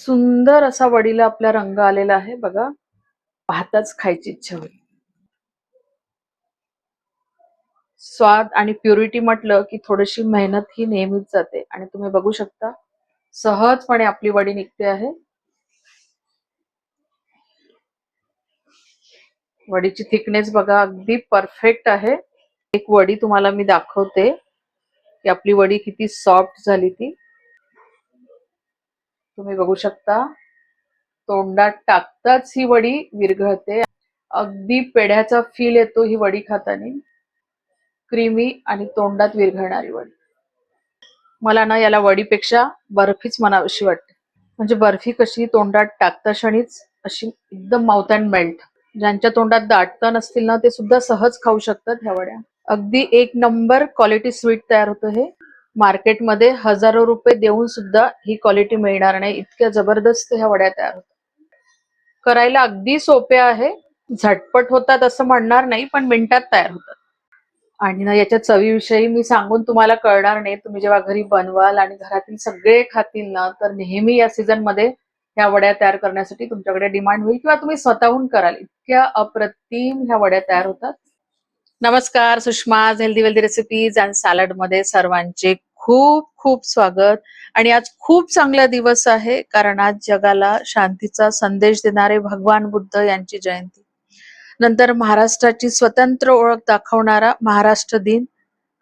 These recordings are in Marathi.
सुंदर असा वडीला आपला रंग आलेला आहे बघा. पाहताच खायची इच्छा होईल. स्वाद आणि प्युरिटी म्हटलं की थोडीशी मेहनत ही नेहमीच जाते आणि तुम्ही बघू शकता सहजपणे आपली वडी निघते आहे. वडीची थिकनेस बघा अगदी परफेक्ट आहे. एक वडी तुम्हाला मी दाखवते की आपली वडी किती सॉफ्ट झाली ती. तुम्ही बघू शकता तोंडात टाकताच ही वडी विरघळते. अगदी पेढ्याचा फील येतो ही वडी खाताना. क्रीमी आणि तोंडात विरघळणारी वडी. मला ना याला वडीपेक्षा बर्फीच म्हणावीशी वाटते. म्हणजे बर्फी कशी तोंडात टाकता क्षणीच अशी एकदम माउथ अँड मेल्ट. ज्यांच्या तोंडात दाटतं नसतील ना ते सुद्धा सहज खाऊ शकतात ह्या वड्या. अगदी एक नंबर क्वालिटी स्वीट तयार होतं हे. मार्केटमध्ये हजारो रुपये देऊन सुद्धा ही क्वालिटी मिळणार नाही, इतक्या जबरदस्त ह्या वड्या तयार होतात. करायला अगदी सोपे आहे. झटपट होतात असं म्हणणार नाही, पण मिनिटात तयार होतात. आणि ना याच्या चवीविषयी मी सांगून तुम्हाला कळणार नाही. तुम्ही जेव्हा घरी बनवाल आणि घरातील सगळे खातील ना तर नेहमी या सीझन मध्ये ह्या वड्या तयार करण्यासाठी तुमच्याकडे डिमांड होईल किंवा तुम्ही स्वतःहून कराल. इतक्या अप्रतिम ह्या वड्या तयार होतात. नमस्कार, Sushma's healthy wealthy recipes and salad मध्ये सर्वांचे खूप खूप स्वागत. आणि आज खूप चांगला दिवस आहे कारण आज जगाला शांतीचा संदेश देणारे भगवान बुद्ध यांची जयंती. नंतर महाराष्ट्राची स्वतंत्र ओळख दाखवणारा महाराष्ट्र दिन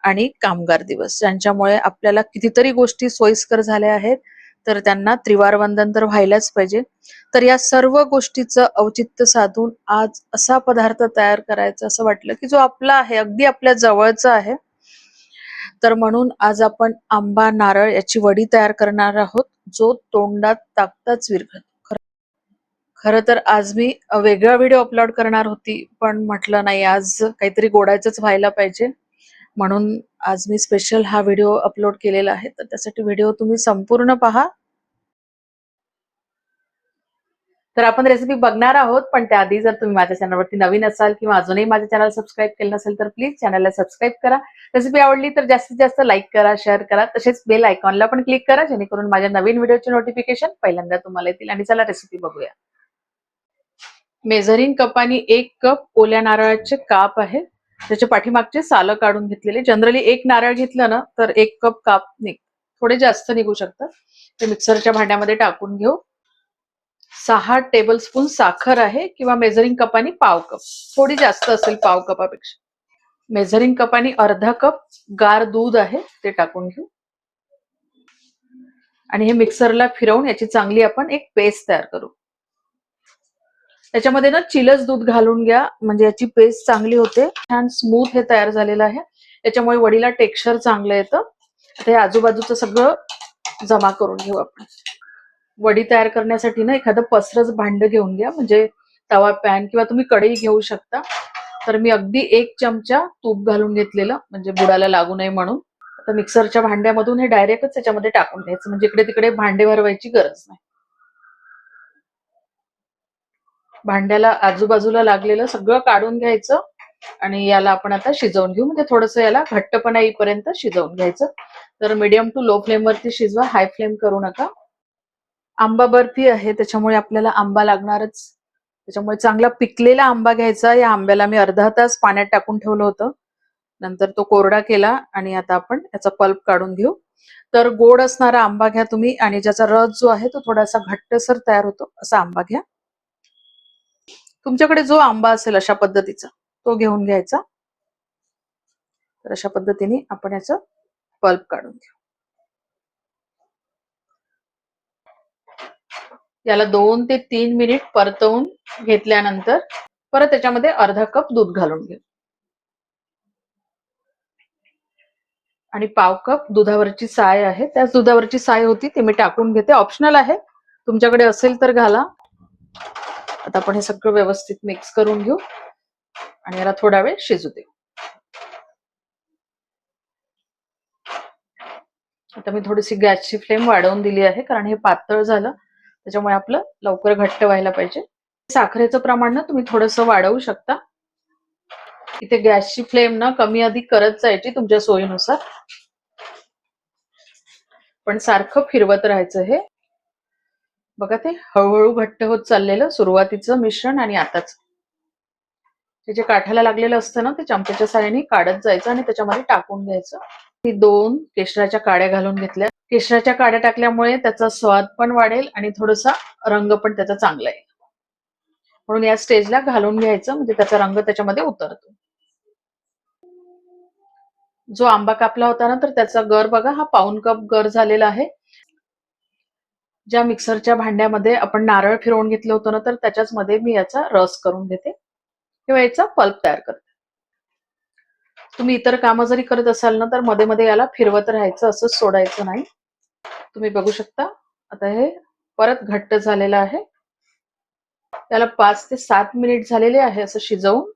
आणि कामगार दिवस, ज्यांच्यामुळे आपल्याला कितीतरी गोष्टी सोयीस्कर झाल्या आहेत, तर त्यांना त्रिवार वंदन तर व्हायलाच पाहिजे. तर या सर्व गोष्टीचं औचित्य साधून आज असा पदार्थ तयार करायचा असं वाटलं की जो आपला आहे, अगदी आपल्या जवळचा आहे. तर म्हणून आज आपण आंबा नारळ याची वडी तयार करणार आहोत, जो तोंडात टाकताच विरघळतो. खरं तर आज मी वेगळा व्हिडिओ अपलोड करणार होती, पण म्हटलं नाही, आज काहीतरी गोडाचंच व्हायला पाहिजे, म्हणून आज मी स्पेशल हा व्हिडिओ अपलोड केलेला आहे. तर त्यासाठी व्हिडिओ तुम्ही संपूर्ण पहा. तर आपण रेसिपी बघणार आहोत, पण त्याआधी जर तुम्ही माझ्या चॅनलवरती नवीन असाल किंवा अजूनही माझ्या चॅनल सबस्क्राईब केलं नसेल तर प्लीज चॅनलला सबस्क्राईब करा. रेसिपी आवडली तर जास्तीत जास्त लाईक करा, शेअर करा, तसेच बेल आयकॉनला पण क्लिक करा, जेणेकरून माझ्या नवीन व्हिडिओचे नोटिफिकेशन पहिल्यांदा तुम्हाला येतील. आणि चला रेसिपी बघूया. मेजरिंग कपानी 1 कप ओल्या नारळाचे काप आहे. त्याच्या पाठीमागचे सालं काढून घेतलेले. जनरली 1 नारळ घेतलं ना तर 1 कप काप थोडे जास्त निघू शकतात. ते मिक्सरच्या भांड्यामध्ये टाकून घेऊ. 6 टेबलस्पून साखर आहे किंवा मेजरिंग कपानी पाव कप, थोडी जास्त असेल पाव कपापेक्षा. मेजरिंग कपानी अर्धा कप गार दूध आहे, ते टाकून घेऊ. आणि हे मिक्सरला फिरवून याची चांगली आपण एक पेस्ट तयार करू. त्याच्यामध्ये ना चिलज दूध घालून घ्या, म्हणजे याची पेस्ट चांगली होते. छान स्मूथ हे तयार झालेलं आहे. त्याच्यामुळे वडीला टेक्स्चर चांगलं येतं. आता हे आजूबाजूचं सगळं जमा करून घेऊ आपण. वडी तयार करण्यासाठी ना एखादं पसरस भांड घेऊन घ्या, म्हणजे तवा, पॅन किंवा तुम्ही कढई घेऊ शकता. तर मी अगदी 1 चमचा तूप घालून घेतलेलं, म्हणजे बुडाला लागू नये म्हणून. आता मिक्सरच्या भांड्यामधून हे डायरेक्टच त्याच्यामध्ये टाकून घ्यायचं, म्हणजे इकडे तिकडे भांडे भरवायची गरज नाही. भांड्याला आजूबाजूला लागलेलं सगळं काढून घ्यायचं आणि याला आपण आता शिजवून घेऊ. म्हणजे थोडंसं याला घट्टपणा येईपर्यंत शिजवून घ्यायचं. तर मीडियम टू लो फ्लेम वरती शिजवा, हाय फ्लेम करू नका. आंबा बर्फी आहे, त्याच्यामुळे आपल्याला आंबा लागणारच. त्याच्यामुळे चांगला पिकलेला आंबा घ्यायचा. या आंब्याला मी अर्धा तास पाण्यात टाकून ठेवलं होतं, नंतर तो कोरडा केला आणि आता आपण याचा पल्प काढून घेऊ. तर गोड असणारा आंबा घ्या तुम्ही, आणि ज्याचा रस जो आहे तो थोडासा घट्टसर तयार होतो असा आंबा घ्या. तुमच्याकडे जो आंबा असेल अशा पद्धतीचा तो घेऊन घ्यायचा. तर अशा पद्धतीने आपण याचं पल्प काढून घेऊ. याला 2 ते 3 मिनिट परतवून घेतल्यानंतर परत त्याच्यामध्ये अर्धा कप दूध घालून घेऊ आणि पाव कप दुधावरची साय आहे, त्याच दुधावरची साय होती ती मी टाकून घेते. ऑप्शनल आहे, तुमच्याकडे असेल तर घाला. आता आपण हे सगळं व्यवस्थित मिक्स करून घेऊ आणि याला थोडा वेळ शिजू देऊ. आता मी थोडीशी गॅसची फ्लेम वाढवून दिली आहे, कारण हे पातळ झालं, त्याच्यामुळे आपलं लवकर घट्ट व्हायला पाहिजे. साखरेचं प्रमाण ना तुम्ही थोडंसं वाढवू शकता. इथे गॅसची फ्लेम ना कमी अधिक करत जायची तुमच्या सोयीनुसार, पण सारखं फिरवत राहायचं. हे बघा ते हळूहळू घट्ट होत चाललेलं सुरुवातीचं मिश्रण आणि आताच ते जे काठाला लागलेलं असतं ना ते चमच्याच्या साहाय्याने काढत जायचं आणि त्याच्यामध्ये टाकून घ्यायचं. ही 2 केशराच्या काड्या घालून घेतल्या. केशराच्या काड्या टाकल्यामुळे त्याचा स्वाद पण वाढेल आणि थोडासा रंग पण त्याचा चांगला येईल. म्हणून या स्टेजला घालून घ्यायचं म्हणजे त्याचा रंग त्याच्यामध्ये उतरतो. जो आंबा कापला होता ना तर त्याचा गर बघा हा पाऊण कप गर झालेला आहे. ज्या मिक्सरच्या भांड्यामध्ये आपण नारळ फिरवून घेतलं होतं ना तर त्याच्याच मध्ये मी याचा रस करून घेते किंवा याचा पल्प तयार करते. तुम्ही इतर कामं जरी करत असाल ना तर मध्ये मध्ये याला फिरवत राहायचं, असंच सोडायचं नाही. तुम्ही बघू शकता आता हे परत घट्ट झालेलं आहे. त्याला 5 ते 7 मिनिट झालेले आहे असं शिजवून.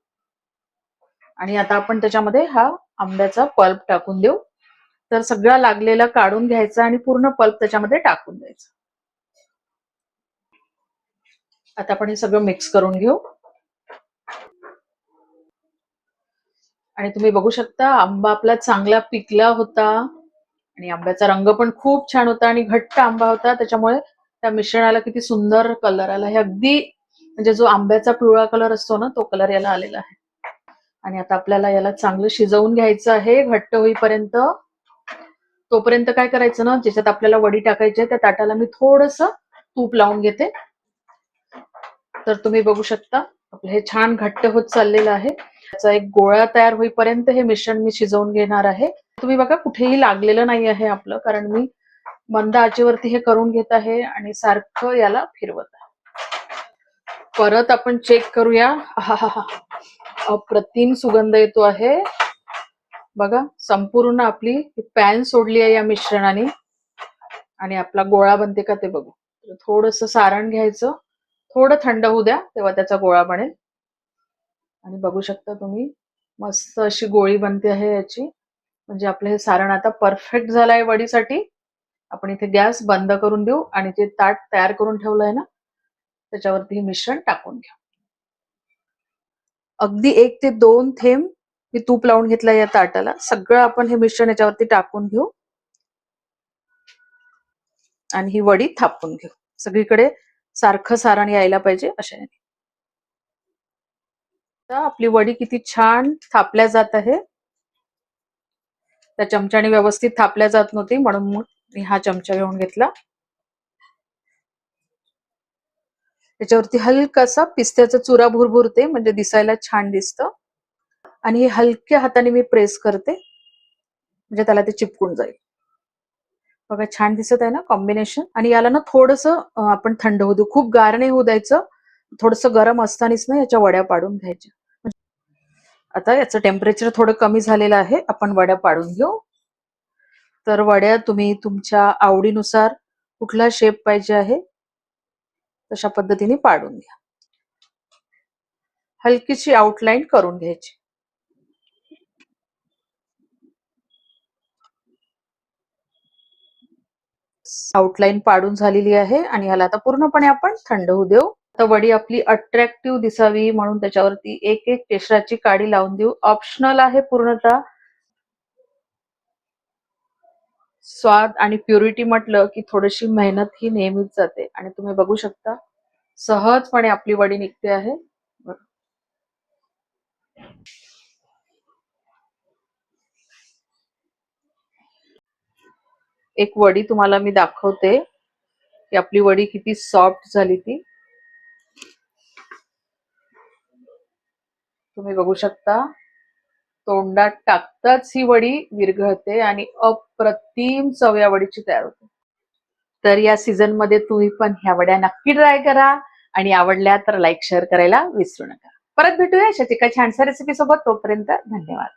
आणि आता आपण त्याच्यामध्ये हा आंब्याचा पल्प टाकून देऊ. तर सगळा लागलेला काढून घ्यायचा आणि पूर्ण पल्प त्याच्यामध्ये टाकून द्यायचा. आता आपण हे सगळं मिक्स करून घेऊ. आणि तुम्ही बघू शकता आंबा आपला चांगला पिकला होता आणि आंब्याचा रंग पण खूप छान होता आणि घट्ट आंबा होता. त्याच्यामुळे त्या मिश्रणाला किती सुंदर कलर आला. हे अगदी म्हणजे जो आंब्याचा पिवळा कलर असतो ना तो कलर याला आलेला आहे. आणि आता आपल्याला याला चांगलं शिजवून घ्यायचं आहे घट्ट होईपर्यंत. तोपर्यंत काय करायचं ना, ज्याच्यात आपल्याला वडी टाकायची आहे त्या ताटाला मी थोडंसं तूप लावून घेते. तर तुम्ही बघू शकता आपलं हे छान घट्ट होत चाललेलं आहे. त्याचा एक गोळा तयार होईपर्यंत हे मिश्रण मी शिजवून घेणार आहे. तुम्ही बघा कुठेही लागलेलं नाही आहे आपलं, कारण मी मंद आचेवरती हे करून घेत आहे आणि सारखं याला फिरवत आहे. परत आपण चेक करूया. अप्रतिम सुगंध येतो आहे. बघा संपूर्ण आपली पॅन सोडली आहे या मिश्रणाने आणि आपला गोळा बनते का ते बघू. थोडंसं सारण घ्यायचं, थोडं थंड होऊ द्या तेव्हा त्याचा गोळा बनेल. आणि बघू शकता तुम्ही मस्त अशी गोळी बनते आहे याची. म्हणजे आपलं हे सारण आता परफेक्ट झालं आहे वडीसाठी. आपण इथे गॅस बंद करून देऊ आणि जे ताट तयार करून ठेवलं आहे ना त्याच्यावरती हे मिश्रण टाकून घ्या. अगदी 1 ते 2 थेंब मी तूप लावून घेतलं या ताटाला. सगळं आपण हे मिश्रण याच्यावरती टाकून घेऊ आणि ही वडी थापून घेऊ. सगळीकडे सारखं सारण यायला पाहिजे अशाने. आपली वडी किती छान थापल्या जात आहे. त्या चमच्याने व्यवस्थित थापल्या जात नव्हती म्हणून मग मी हा चमचा घेऊन घेतला. त्याच्यावरती हलकासा पिस्त्याचा चुरा भुरभुरते म्हणजे दिसायला छान दिसतं. आणि हे हलक्या हाताने मी प्रेस करते म्हणजे त्याला ते चिपकून जाईल. बघा छान दिसत आहे ना कॉम्बिनेशन. आणि याला ना थोडंसं आपण थंड होऊ देऊ, खूप गार नाही होऊ द्यायचं. थोडंसं गरम असतानाच ना याच्या वड्या पाडून घ्यायच्या. आता याचं टेम्परेचर थोडं कमी झालेलं आहे, आपण वड्या पाडून घेऊ. तर वड्या तुम्ही तुमच्या आवडीनुसार कुठला शेप पाहिजे आहे तशा पद्धतीने पाडून घ्या. हलकीशी आउटलाईन करून घ्यायची. आउटलाईन पाडून झालेली आहे आणि ह्याला आता पूर्णपणे आपण थंड होऊ देऊ. तर वडी आपली अट्रॅक्टिव्ह दिसावी म्हणून त्याच्यावरती एक एक केशराची काडी लावून देऊ. ऑप्शनल आहे पूर्णतः. स्वाद आणि प्युरिटी म्हटलं की थोडीशी मेहनत ही नेहमीच जाते आणि तुम्ही बघू शकता सहजपणे आपली वडी निघते आहे. एक वडी तुम्हाला मी दाखवते की आपली वडी किती सॉफ्ट झाली ती. तुम्ही बघू शकता तोंडात टाकताच ही वडी विरघळते आणि अप्रतिम चव या वडीची तयार होते. तर या सीझन मध्ये तुम्ही पण ह्या वड्या नक्की ट्राय करा आणि आवडल्या तर लाईक शेअर करायला विसरू नका. परत भेटूया अशाच एका छानशा रेसिपी सोबत. तोपर्यंत धन्यवाद.